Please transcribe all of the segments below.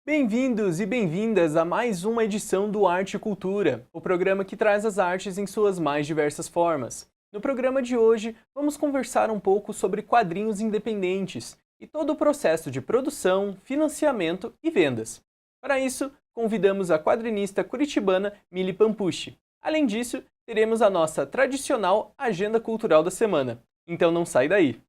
Bem-vindos e bem-vindas a mais uma edição do Arte e Cultura, o programa que traz as artes em suas mais diversas formas. No programa de hoje, vamos conversar um pouco sobre quadrinhos independentes e todo o processo de produção, financiamento e vendas. Para isso, convidamos a quadrinista curitibana Mili Pampucci. Além disso, teremos a nossa tradicional agenda cultural da semana. Então não sai daí!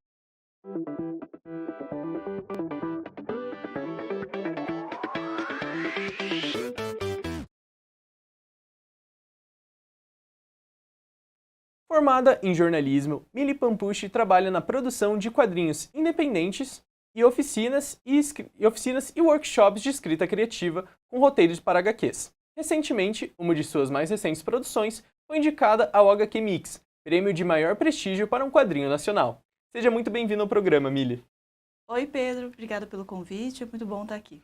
Formada em jornalismo, Mili Pampucci trabalha na produção de quadrinhos independentes e oficinas e workshops de escrita criativa com roteiros para HQs. Recentemente, uma de suas mais recentes produções foi indicada ao HQ Mix, prêmio de maior prestígio para um quadrinho nacional. Seja muito bem-vindo ao programa, Mili. Oi, Pedro. Obrigada pelo convite. É muito bom estar aqui.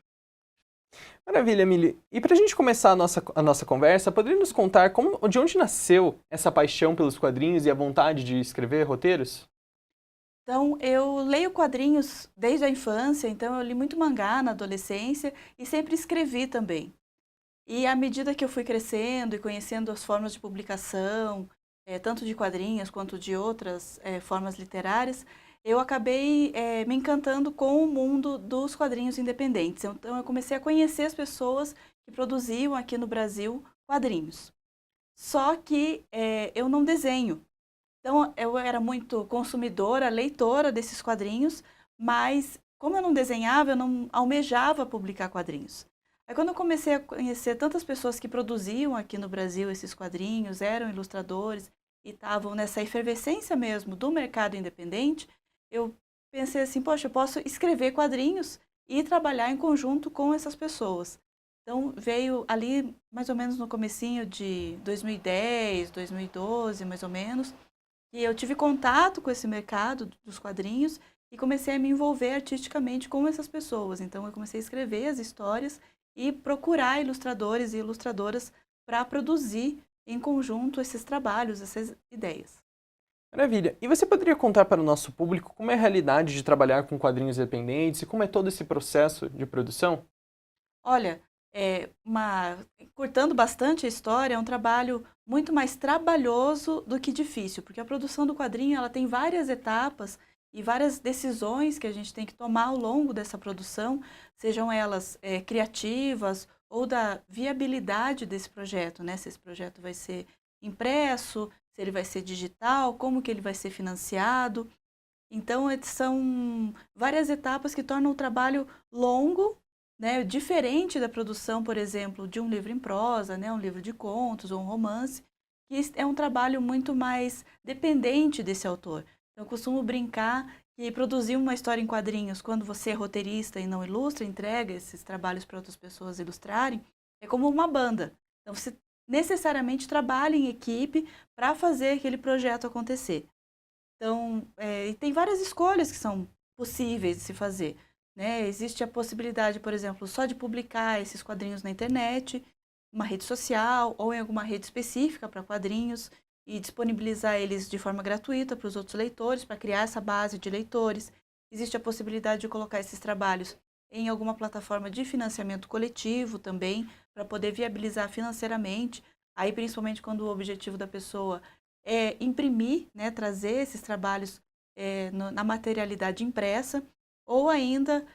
Maravilha, Mili. E para a gente começar a nossa conversa, poderia nos contar de onde nasceu essa paixão pelos quadrinhos e a vontade de escrever roteiros? Então, eu leio quadrinhos desde a infância, então eu li muito mangá na adolescência e sempre escrevi também. E à medida que eu fui crescendo e conhecendo as formas de publicação, tanto de quadrinhos quanto de outras formas literárias, eu acabei me encantando com o mundo dos quadrinhos independentes. Então, eu comecei a conhecer as pessoas que produziam aqui no Brasil quadrinhos. Só que eu não desenho. Então, eu era muito consumidora, leitora desses quadrinhos, mas como eu não desenhava, eu não almejava publicar quadrinhos. Aí, quando eu comecei a conhecer tantas pessoas que produziam aqui no Brasil esses quadrinhos, eram ilustradores e estavam nessa efervescência mesmo do mercado independente, eu pensei assim, poxa, eu posso escrever quadrinhos e trabalhar em conjunto com essas pessoas. Então, veio ali mais ou menos no comecinho de 2010, 2012, mais ou menos, e eu tive contato com esse mercado dos quadrinhos e comecei a me envolver artisticamente com essas pessoas. Então, eu comecei a escrever as histórias e procurar ilustradores e ilustradoras para produzir em conjunto esses trabalhos, essas ideias. Maravilha. E você poderia contar para o nosso público como é a realidade de trabalhar com quadrinhos independentes e como é todo esse processo de produção? Olha, cortando bastante a história, é um trabalho muito mais trabalhoso do que difícil, porque a produção do quadrinho ela tem várias etapas e várias decisões que a gente tem que tomar ao longo dessa produção, sejam elas criativas ou da viabilidade desse projeto, né? Se esse projeto vai ser impresso, se ele vai ser digital, como que ele vai ser financiado. Então, são várias etapas que tornam o trabalho longo, né, diferente da produção, por exemplo, de um livro em prosa, né, um livro de contos ou um romance, que é um trabalho muito mais dependente desse autor. Então, eu costumo brincar que produzir uma história em quadrinhos, quando você é roteirista e não ilustra, entrega esses trabalhos para outras pessoas ilustrarem, é como uma banda. Então, você necessariamente trabalha em equipe para fazer aquele projeto acontecer. Então, e tem várias escolhas que são possíveis de se fazer, né? Existe a possibilidade, por exemplo, só de publicar esses quadrinhos na internet, uma rede social ou em alguma rede específica para quadrinhos e disponibilizar eles de forma gratuita para os outros leitores, para criar essa base de leitores. Existe a possibilidade de colocar esses trabalhos em alguma plataforma de financiamento coletivo também, para poder viabilizar financeiramente, aí principalmente quando o objetivo da pessoa imprimir, né, trazer esses trabalhos na materialidade impressa, ou ainda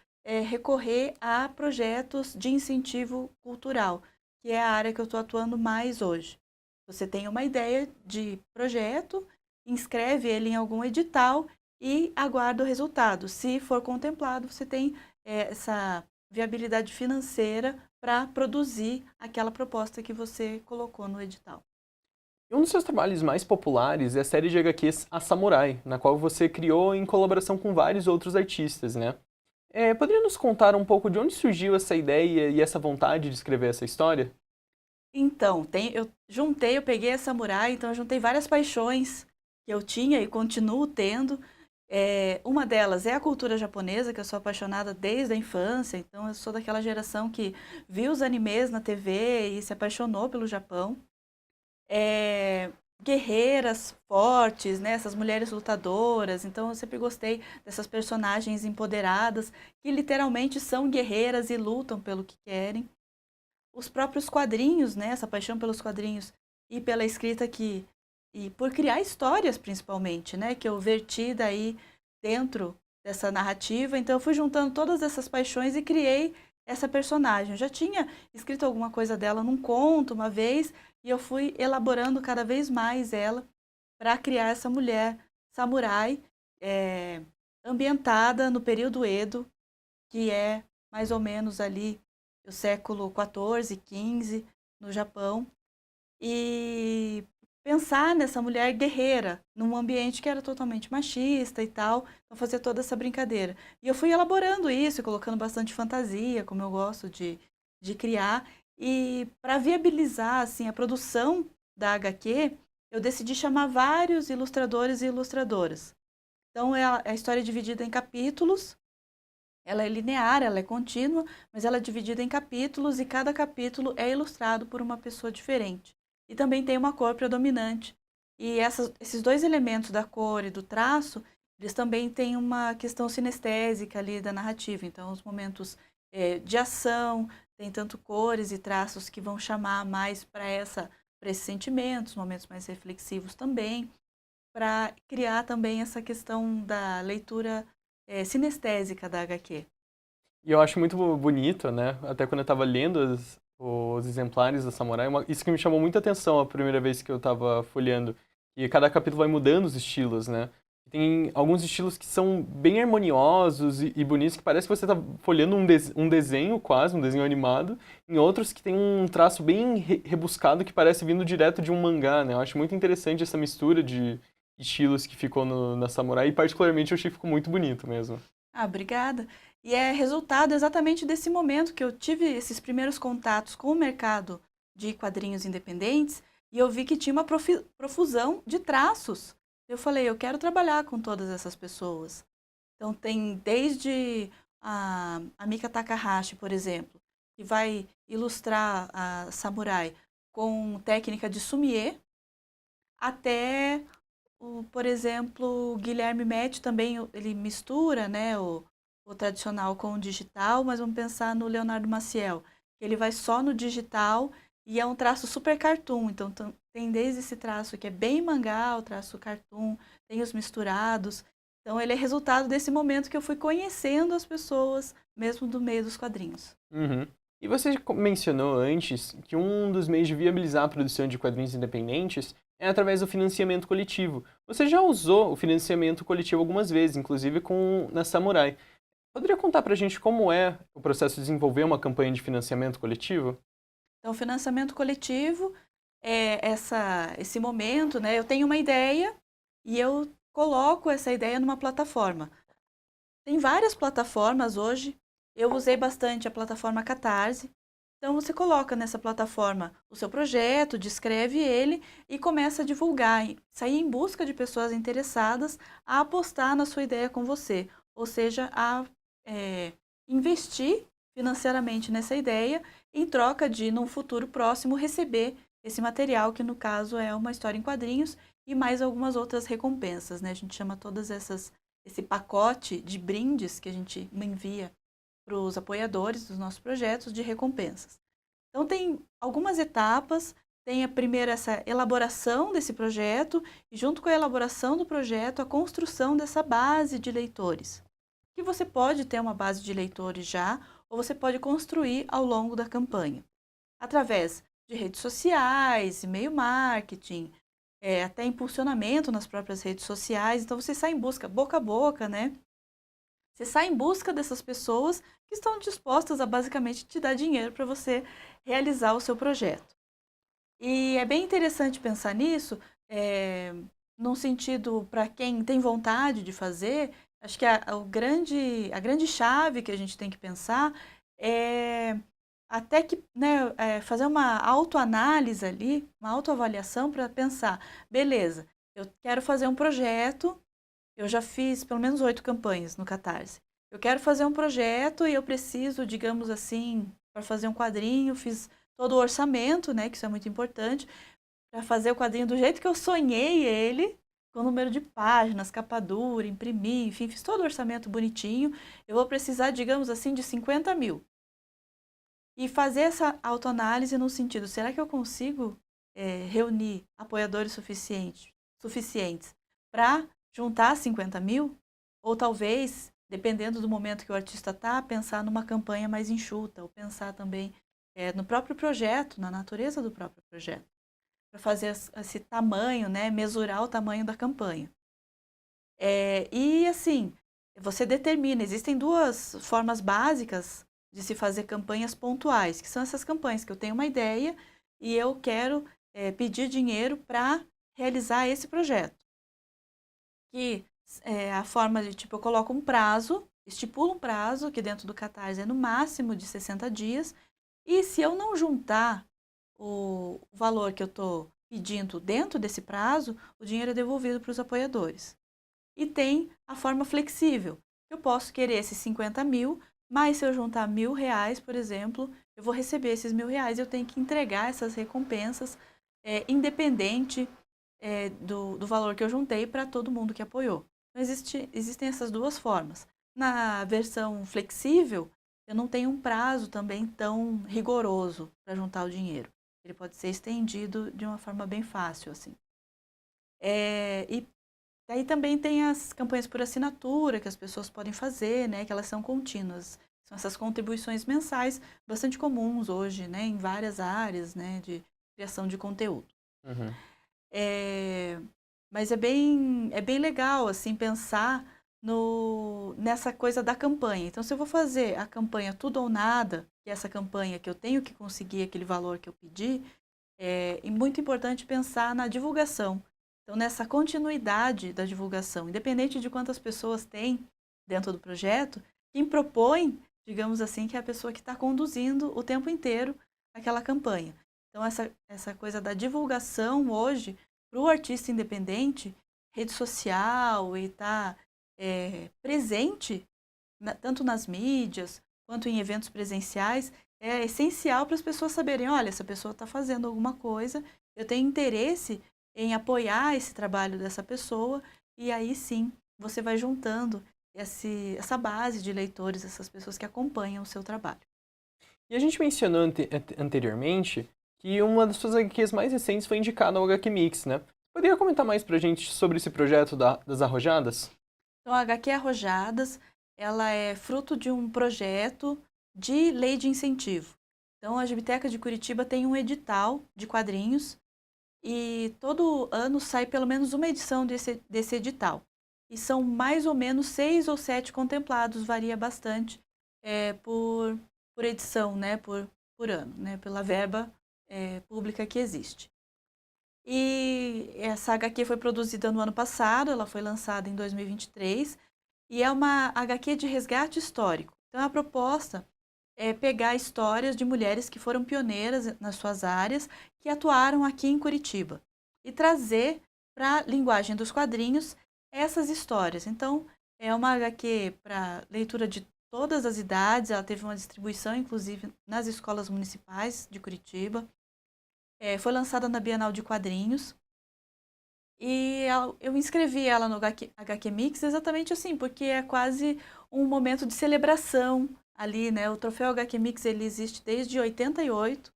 recorrer a projetos de incentivo cultural, que é a área que eu estou atuando mais hoje. Você tem uma ideia de projeto, inscreve ele em algum edital e aguarda o resultado. Se for contemplado, você tem essa viabilidade financeira para produzir aquela proposta que você colocou no edital. E um dos seus trabalhos mais populares é a série de HQs A Samurai, na qual você criou em colaboração com vários outros artistas, né? Poderia nos contar um pouco de onde surgiu essa ideia e essa vontade de escrever essa história? Então, eu peguei a Samurai, então eu juntei várias paixões que eu tinha e continuo tendo. Uma delas é a cultura japonesa, que eu sou apaixonada desde a infância, então eu sou daquela geração que viu os animes na TV e se apaixonou pelo Japão. guerreiras fortes, né? Essas mulheres lutadoras. Então eu sempre gostei dessas personagens empoderadas que literalmente são guerreiras e lutam pelo que querem. Os próprios quadrinhos, né? Essa paixão pelos quadrinhos e pela escrita e por criar histórias principalmente, né? Que eu verti daí dentro dessa narrativa. Então eu fui juntando todas essas paixões e criei essa personagem. Eu já tinha escrito alguma coisa dela num conto uma vez e eu fui elaborando cada vez mais ela para criar essa mulher samurai ambientada no período Edo, que é mais ou menos ali o século XIV, XV, no Japão. E pensar nessa mulher guerreira, num ambiente que era totalmente machista e tal, então fazer toda essa brincadeira. E eu fui elaborando isso, colocando bastante fantasia, como eu gosto de criar, e para viabilizar assim, a produção da HQ, eu decidi chamar vários ilustradores e ilustradoras. Então é a história é dividida em capítulos, ela é linear, ela é contínua, mas ela é dividida em capítulos e cada capítulo é ilustrado por uma pessoa diferente. E também tem uma cor predominante. E esses dois elementos da cor e do traço, eles também têm uma questão sinestésica ali da narrativa. Então, os momentos de ação, tem tanto cores e traços que vão chamar mais para esses sentimentos, momentos mais reflexivos também, para criar também essa questão da leitura sinestésica da HQ. E eu acho muito bonito, né? Até quando eu estava lendo os exemplares da Samurai, isso que me chamou muita atenção a primeira vez que eu estava folheando. E cada capítulo vai mudando os estilos, né? Tem alguns estilos que são bem harmoniosos e bonitos, que parece que você está folheando um desenho quase, um desenho animado. Em outros que tem um traço bem rebuscado que parece vindo direto de um mangá, né? Eu acho muito interessante essa mistura de estilos que ficou na Samurai e particularmente eu achei que ficou muito bonito mesmo. Ah, obrigada. E é resultado exatamente desse momento que eu tive esses primeiros contatos com o mercado de quadrinhos independentes e eu vi que tinha uma profusão de traços. Eu falei, eu quero trabalhar com todas essas pessoas. Então tem desde a Mika Takahashi, por exemplo, que vai ilustrar a Samurai com técnica de sumiê, até por exemplo, o Guilherme Met também, ele mistura, né, o tradicional com o digital, mas vamos pensar no Leonardo Maciel, que ele vai só no digital e é um traço super cartoon. Então tem desde esse traço que é bem mangá, o traço cartoon, tem os misturados. Então ele é resultado desse momento que eu fui conhecendo as pessoas, mesmo do meio dos quadrinhos. Uhum. E você mencionou antes que um dos meios de viabilizar a produção de quadrinhos independentes é através do financiamento coletivo. Você já usou o financiamento coletivo algumas vezes, inclusive na Samurai. Poderia contar pra gente como é o processo de desenvolver uma campanha de financiamento coletivo? Então, o financiamento coletivo é esse momento, né? Eu tenho uma ideia e eu coloco essa ideia numa plataforma. Tem várias plataformas hoje. Eu usei bastante a plataforma Catarse. Então, você coloca nessa plataforma o seu projeto, descreve ele e começa a divulgar, sair em busca de pessoas interessadas a apostar na sua ideia com você. Ou seja, a investir financeiramente nessa ideia em troca de, num futuro próximo, receber esse material, que no caso é uma história em quadrinhos e mais algumas outras recompensas, né? A gente chama esse pacote de brindes que a gente envia para os apoiadores dos nossos projetos de recompensas. Então tem algumas etapas, tem a primeira essa elaboração desse projeto e junto com a elaboração do projeto, a construção dessa base de leitores. Que você pode ter uma base de leitores já, ou você pode construir ao longo da campanha. Através de redes sociais, e-mail marketing, até impulsionamento nas próprias redes sociais. Então você sai em busca, boca a boca, né? Você sai em busca dessas pessoas que estão dispostas a basicamente te dar dinheiro para você realizar o seu projeto. E é bem interessante pensar nisso, num sentido para quem tem vontade de fazer. Acho que a grande chave que a gente tem que pensar é até que, né, fazer uma autoanálise ali, uma autoavaliação para pensar, beleza, eu quero fazer um projeto, eu já fiz pelo menos 8 campanhas no Catarse. Eu quero fazer um projeto e eu preciso, digamos assim, para fazer um quadrinho, fiz todo o orçamento, né, que isso é muito importante. para fazer o quadrinho do jeito que eu sonhei ele, com o número de páginas, capa dura, imprimir, enfim, fiz todo o orçamento bonitinho. Eu vou precisar, digamos assim, de 50 mil. E fazer essa autoanálise no sentido, será que eu consigo reunir apoiadores suficientes para juntar 50 mil? Ou talvez, dependendo do momento que o artista está, pensar numa campanha mais enxuta, ou pensar também no próprio projeto, na natureza do próprio projeto, para fazer esse tamanho, né, mesurar o tamanho da campanha. E assim, você determina, existem duas formas básicas de se fazer campanhas pontuais, que são essas campanhas que eu tenho uma ideia e eu quero pedir dinheiro para realizar esse projeto. Que a forma de, tipo, eu coloco um prazo, estipulo um prazo, que dentro do Catarse é no máximo de 60 dias, e se eu não juntar o valor que eu estou pedindo dentro desse prazo, o dinheiro é devolvido para os apoiadores. E tem a forma flexível. Eu posso querer esses 50 mil, mas se eu juntar R$1.000, por exemplo, eu vou receber esses R$1.000 e eu tenho que entregar essas recompensas independente do valor que eu juntei para todo mundo que apoiou. Então, existem essas duas formas. Na versão flexível, eu não tenho um prazo também tão rigoroso para juntar o dinheiro. Ele pode ser estendido de uma forma bem fácil, assim. E daí também tem as campanhas por assinatura que as pessoas podem fazer, né, que elas são contínuas. São essas contribuições mensais bastante comuns hoje, né, em várias áreas, né, de criação de conteúdo. Uhum. Mas é bem legal assim pensar nessa coisa da campanha. Então, se eu vou fazer a campanha tudo ou nada, que é essa campanha que eu tenho que conseguir aquele valor que eu pedi, é muito importante pensar na divulgação. Então, nessa continuidade da divulgação, independente de quantas pessoas tem dentro do projeto, quem propõe, digamos assim, que é a pessoa que está conduzindo o tempo inteiro aquela campanha. Então, essa coisa da divulgação hoje, para o artista independente, rede social e estar presente, tanto nas mídias quanto em eventos presenciais, é essencial para as pessoas saberem, olha, essa pessoa está fazendo alguma coisa, eu tenho interesse em apoiar esse trabalho dessa pessoa, e aí sim, você vai juntando essa base de leitores, essas pessoas que acompanham o seu trabalho. E a gente mencionou anteriormente que uma das suas HQs mais recentes foi indicada ao HQ Mix, né? Poderia comentar mais pra gente sobre esse projeto das Arrojadas? Então, a HQ Arrojadas, ela é fruto de um projeto de lei de incentivo. Então, a Gibiteca de Curitiba tem um edital de quadrinhos e todo ano sai pelo menos uma edição desse edital. E são mais ou menos 6 ou 7 contemplados, varia bastante por edição, né, por ano, né, pela verba pública que existe. E essa HQ foi produzida no ano passado, ela foi lançada em 2023, e é uma HQ de resgate histórico. Então, a proposta é pegar histórias de mulheres que foram pioneiras nas suas áreas, que atuaram aqui em Curitiba, e trazer para a linguagem dos quadrinhos essas histórias. Então, é uma HQ para leitura de todas as idades, ela teve uma distribuição, inclusive, nas escolas municipais de Curitiba. Foi lançada na Bienal de Quadrinhos. E eu inscrevi ela no HQ Mix exatamente assim, porque é quase um momento de celebração ali, né? O troféu HQ Mix, ele existe desde 88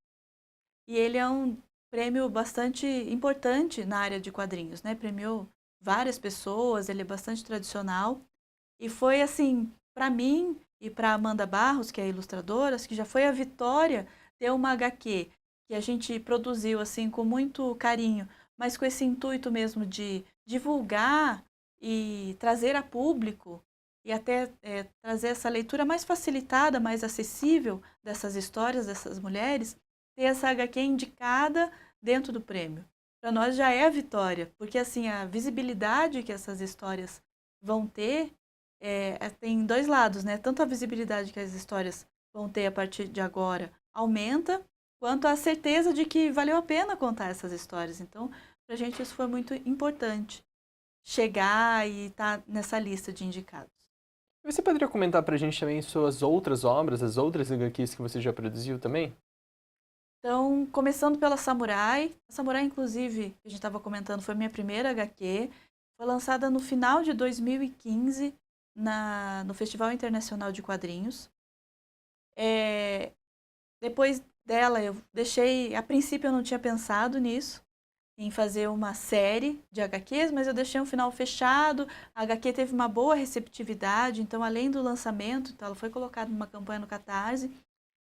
e ele é um prêmio bastante importante na área de quadrinhos, né? Premiou várias pessoas, ele é bastante tradicional. E foi assim, para mim e para Amanda Barros, que é a ilustradora, que já foi a vitória ter uma HQ que a gente produziu assim com muito carinho, mas com esse intuito mesmo de divulgar e trazer a público e até trazer essa leitura mais facilitada, mais acessível dessas histórias dessas mulheres, ter essa HQ indicada dentro do prêmio. Para nós já é a vitória, porque assim a visibilidade que essas histórias vão ter tem dois lados, né? Tanto a visibilidade que as histórias vão ter a partir de agora aumenta, quanto a certeza de que valeu a pena contar essas histórias. Então, para a gente isso foi muito importante, chegar e estar nessa lista de indicados. Você poderia comentar pra gente também suas outras obras, as outras HQs que você já produziu também? Então, começando pela Samurai. A Samurai, inclusive, que a gente estava comentando, foi minha primeira HQ. Foi lançada no final de 2015 no Festival Internacional de Quadrinhos. Depois dela, eu deixei... A princípio, eu não tinha pensado nisso, em fazer uma série de HQs, mas eu deixei um final fechado. A HQ teve uma boa receptividade, então, além do lançamento, então, ela foi colocada numa campanha no Catarse.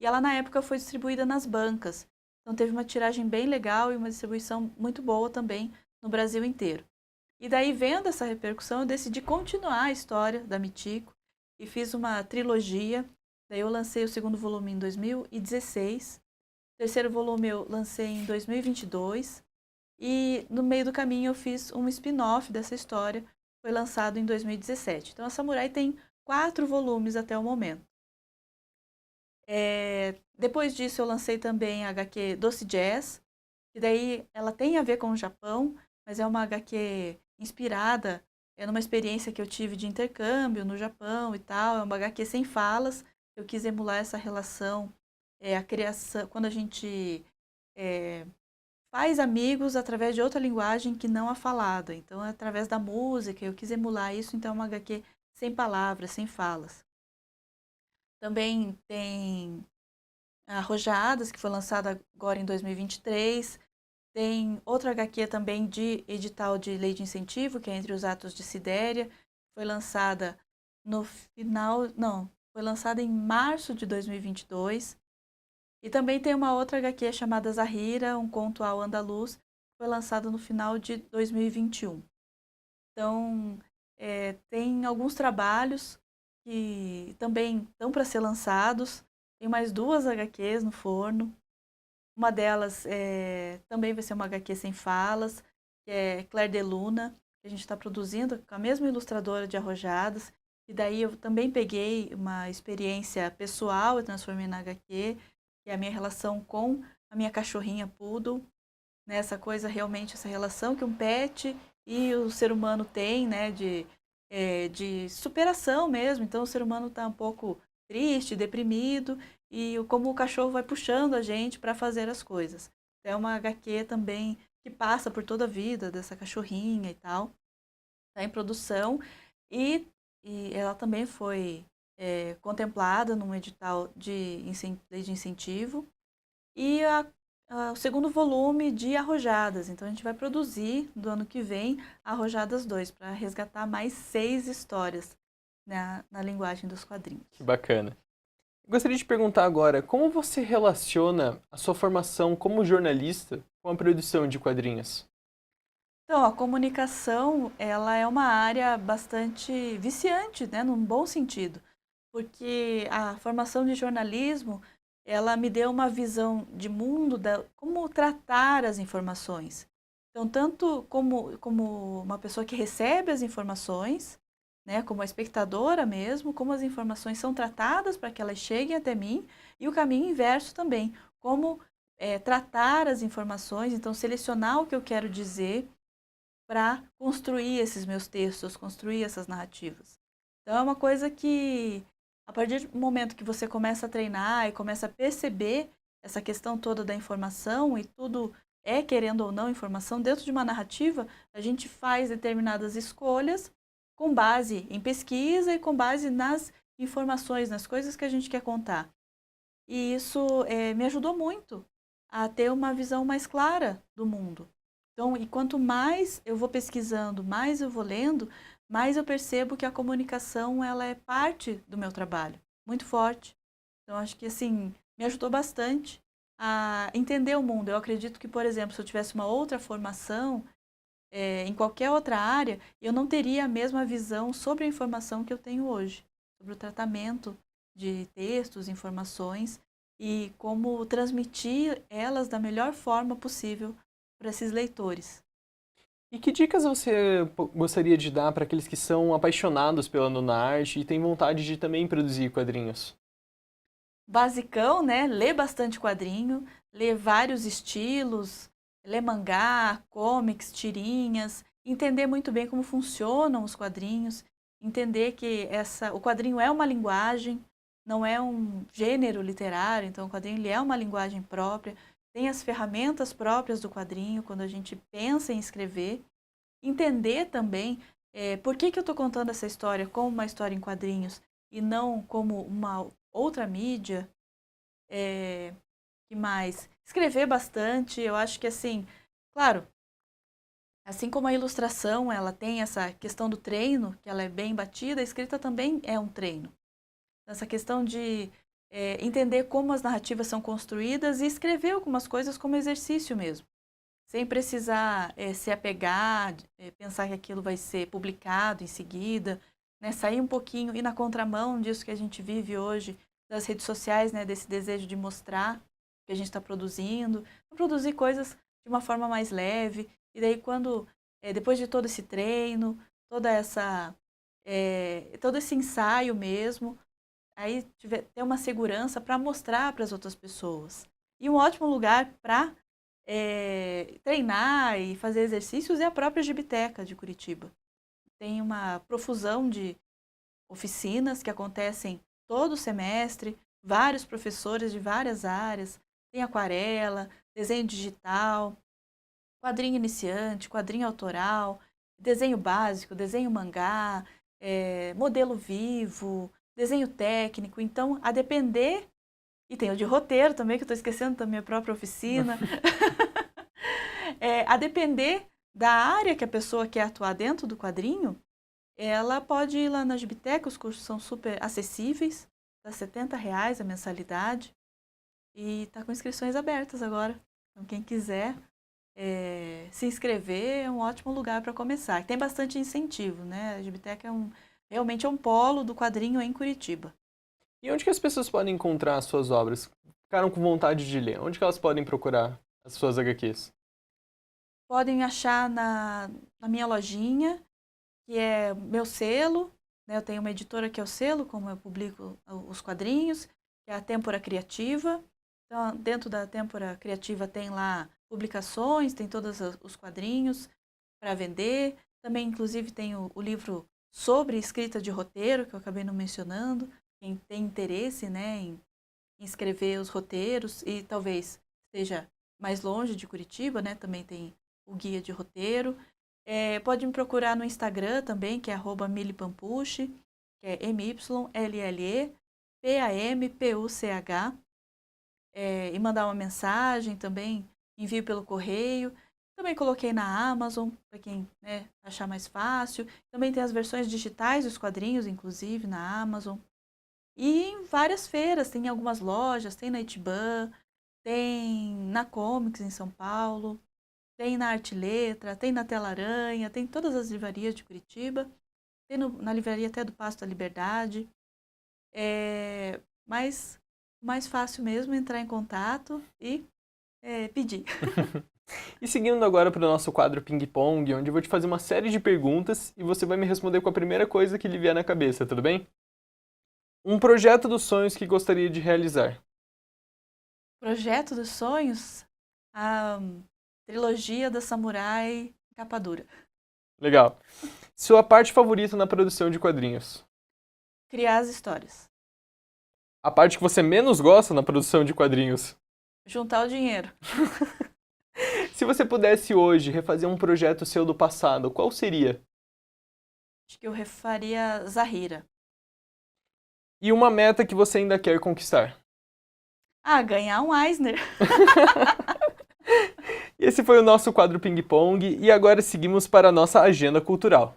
E ela, na época, foi distribuída nas bancas. Então, teve uma tiragem bem legal e uma distribuição muito boa também no Brasil inteiro. E daí, vendo essa repercussão, eu decidi continuar a história da Mitico e fiz uma trilogia. Daí eu lancei o segundo volume em 2016. O terceiro volume eu lancei em 2022. E no meio do caminho eu fiz um spin-off dessa história. Foi lançado em 2017. Então, a Samurai tem 4 volumes até o momento. Depois disso eu lancei também a HQ Doce Jazz, que daí ela tem a ver com o Japão, mas é uma HQ inspirada numa experiência que eu tive de intercâmbio no Japão e tal. É uma HQ sem falas. Eu quis emular essa relação, a criação, quando a gente faz amigos através de outra linguagem que não a falada. Então, através da música, eu quis emular isso. Então, é uma HQ sem palavras, sem falas. Também tem Arrojadas, que foi lançada agora em 2023. Tem outra HQ também de edital de lei de incentivo, que é Entre os Atos de Sidéria. Foi lançada no final... Não, foi lançada em março de 2022. E também tem uma outra HQ chamada Zahira, um conto ao andaluz, que foi lançado no final de 2021. Então, tem alguns trabalhos que também estão para ser lançados. Tem mais 2 HQs no forno. Uma delas também vai ser uma HQ sem falas, que é Claire de Luna, que a gente está produzindo com a mesma ilustradora de Arrojadas. E daí eu também peguei uma experiência pessoal e transformei na HQ, que é a minha relação com a minha cachorrinha Poodle. Essa coisa realmente, essa relação que um pet e o ser humano tem, né, de superação mesmo. Então, o ser humano está um pouco triste, deprimido, e como o cachorro vai puxando a gente para fazer as coisas. É uma HQ também que passa por toda a vida dessa cachorrinha e tal. Está em produção e ela também foi contemplada num edital de lei de incentivo. E o segundo volume de Arrojadas. Então, a gente vai produzir do ano que vem Arrojadas 2, para resgatar mais 6 histórias na linguagem dos quadrinhos. Que bacana. Gostaria de perguntar agora, como você relaciona a sua formação como jornalista com a produção de quadrinhos? Então, a comunicação, ela é uma área bastante viciante, né, num bom sentido, porque a formação de jornalismo, ela me deu uma visão de mundo, como tratar as informações. Então, tanto como uma pessoa que recebe as informações, né, como a espectadora mesmo, como as informações são tratadas para que elas cheguem até mim, e o caminho inverso também, como tratar as informações, então selecionar o que eu quero dizer para construir esses meus textos, construir essas narrativas. Então é uma coisa que, a partir do momento que você começa a treinar e começa a perceber essa questão toda da informação, e tudo querendo ou não, informação, dentro de uma narrativa, a gente faz determinadas escolhas com base em pesquisa e com base nas informações, nas coisas que a gente quer contar. E isso me ajudou muito a ter uma visão mais clara do mundo. Então, e quanto mais eu vou pesquisando, mais eu vou lendo, mais eu percebo que a comunicação, ela é parte do meu trabalho, muito forte. Então, acho que, assim, me ajudou bastante a entender o mundo. Eu acredito que, por exemplo, se eu tivesse uma outra formação, em qualquer outra área, eu não teria a mesma visão sobre a informação que eu tenho hoje, sobre o tratamento de textos, informações e como transmitir elas da melhor forma possível para esses leitores. E que dicas você gostaria de dar para aqueles que são apaixonados pela nona arte e têm vontade de também produzir quadrinhos? Basicão, né? Ler bastante quadrinho, ler vários estilos, ler mangá, comics, tirinhas, entender muito bem como funcionam os quadrinhos, entender que o quadrinho é uma linguagem, não é um gênero literário, então o quadrinho ele é uma linguagem própria, tem as ferramentas próprias do quadrinho quando a gente pensa em escrever, entender também por que eu estou contando essa história como uma história em quadrinhos e não como uma outra mídia. Que mais? Escrever bastante, eu acho que assim, claro, assim como a ilustração, ela tem essa questão do treino, que ela é bem batida, a escrita também é um treino. Essa questão de entender como as narrativas são construídas e escrever algumas coisas como exercício mesmo. Sem precisar se apegar, pensar que aquilo vai ser publicado em seguida, né? Sair um pouquinho, ir na contramão disso que a gente vive hoje, das redes sociais, né? Desse desejo de mostrar o que a gente está produzindo, produzir coisas de uma forma mais leve. E daí quando, depois de todo esse treino, todo esse ensaio mesmo, aí ter uma segurança para mostrar para as outras pessoas. E um ótimo lugar para treinar e fazer exercícios é a própria Gibiteca de Curitiba. Tem uma profusão de oficinas que acontecem todo semestre, vários professores de várias áreas, tem aquarela, desenho digital, quadrinho iniciante, quadrinho autoral, desenho básico, desenho mangá, modelo vivo, desenho técnico. Então, a depender... E tem o de roteiro também, que eu estou esquecendo da minha própria oficina. A depender da área que a pessoa quer atuar dentro do quadrinho, ela pode ir lá na Gibiteca, os cursos são super acessíveis, está R$70 a mensalidade. E está com inscrições abertas agora. Então, quem quiser se inscrever, é um ótimo lugar para começar. Tem bastante incentivo, né? A Gibiteca realmente é um polo do quadrinho em Curitiba. E onde que as pessoas podem encontrar as suas obras? Ficaram com vontade de ler? Onde que elas podem procurar as suas HQs? Podem achar na minha lojinha, que é meu selo, né? Eu tenho uma editora que é o selo, como eu publico os quadrinhos, que é a Têmpora Criativa. Então, dentro da Têmpora Criativa tem lá publicações, tem todos os quadrinhos para vender. Também, inclusive, tem o livro sobre escrita de roteiro, que eu acabei não mencionando. Quem tem interesse, né, em escrever os roteiros e talvez esteja mais longe de Curitiba, né, também tem o guia de roteiro. Pode me procurar no Instagram também, que é @millypampuch, que é MYLLEPAMPUCH, e mandar uma mensagem também, envio pelo correio. Também coloquei na Amazon, para quem, né, achar mais fácil. Também tem as versões digitais dos quadrinhos, inclusive, na Amazon. E em várias feiras, tem em algumas lojas, tem na Itiban, tem na Comics em São Paulo, tem na Arte Letra, tem na Tela Aranha, tem em todas as livrarias de Curitiba, tem na livraria até do Paço da Liberdade. Mas o mais fácil mesmo é entrar em contato e pedir. E seguindo agora para o nosso quadro Ping Pong, onde eu vou te fazer uma série de perguntas e você vai me responder com a primeira coisa que lhe vier na cabeça, tudo bem? Um projeto dos sonhos que gostaria de realizar. Projeto dos sonhos? A trilogia da Samurai Capa Dura. Legal. Sua parte favorita na produção de quadrinhos? Criar as histórias. A parte que você menos gosta na produção de quadrinhos? Juntar o dinheiro. Se você pudesse hoje refazer um projeto seu do passado, qual seria? Acho que eu refaria Zahira. E uma meta que você ainda quer conquistar? Ganhar um Eisner. Esse foi o nosso quadro Ping Pong e agora seguimos para a nossa agenda cultural.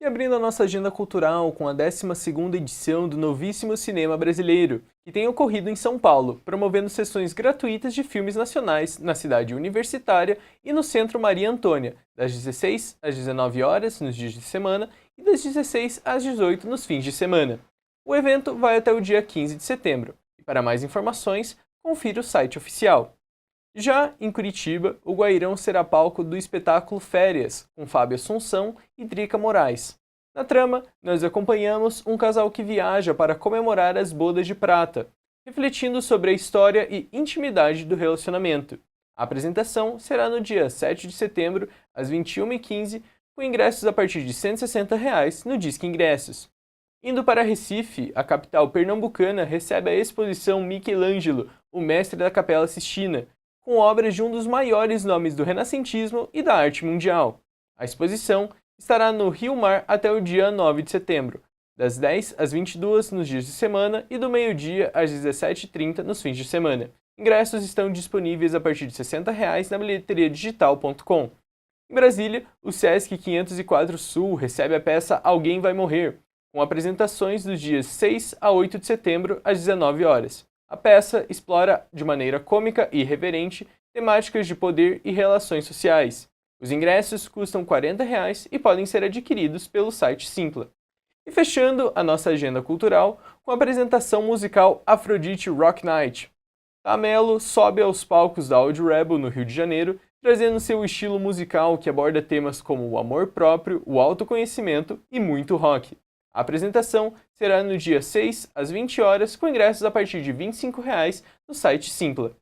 E abrindo a nossa agenda cultural com a 12ª edição do Novíssimo Cinema Brasileiro, que tem ocorrido em São Paulo, promovendo sessões gratuitas de filmes nacionais na cidade universitária e no Centro Maria Antônia, das 16 às 19 horas nos dias de semana e das 16 às 18 nos fins de semana. O evento vai até o dia 15 de setembro, e para mais informações, confira o site oficial. Já em Curitiba, o Guairão será palco do espetáculo Férias, com Fábio Assunção e Drica Moraes. Na trama, nós acompanhamos um casal que viaja para comemorar as bodas de prata, refletindo sobre a história e intimidade do relacionamento. A apresentação será no dia 7 de setembro, às 21h15, com ingressos a partir de R$ 160 no Disque Ingressos. Indo para Recife, a capital pernambucana recebe a exposição Michelangelo, o mestre da Capela Sistina, com obras de um dos maiores nomes do renascentismo e da arte mundial. A exposição estará no Rio Mar até o dia 9 de setembro, das 10 às 22 nos dias de semana e do meio-dia às 17h30 nos fins de semana. Ingressos estão disponíveis a partir de R$ 60 na bilheteriadigital.com. Em Brasília, o Sesc 504 Sul recebe a peça Alguém Vai Morrer, com apresentações dos dias 6 a 8 de setembro, às 19 horas. A peça explora, de maneira cômica e irreverente, temáticas de poder e relações sociais. Os ingressos custam R$ 40 e podem ser adquiridos pelo site Simpla. E fechando a nossa agenda cultural com a apresentação musical Afrodite Rock Night. Tamelo sobe aos palcos da Audio Rebel no Rio de Janeiro, trazendo seu estilo musical que aborda temas como o amor próprio, o autoconhecimento e muito rock. A apresentação será no dia 6 às 20 horas, com ingressos a partir de R$ 25 no site Simpla.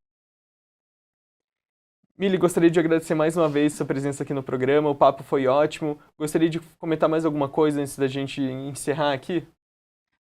Mili, gostaria de agradecer mais uma vez sua presença aqui no programa, o papo foi ótimo. Gostaria de comentar mais alguma coisa antes da gente encerrar aqui?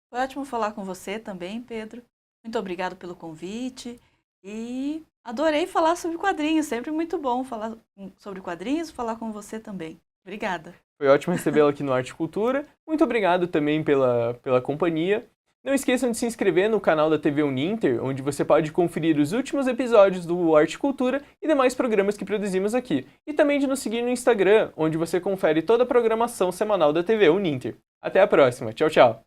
Foi ótimo falar com você também, Pedro. Muito obrigado pelo convite e adorei falar sobre quadrinhos, sempre muito bom falar sobre quadrinhos, falar com você também. Obrigada. Foi ótimo recebê-la aqui no Arte e Cultura. Muito obrigado também pela companhia. Não esqueçam de se inscrever no canal da TV Uninter, onde você pode conferir os últimos episódios do Arte e Cultura e demais programas que produzimos aqui. E também de nos seguir no Instagram, onde você confere toda a programação semanal da TV Uninter. Até a próxima. Tchau, tchau.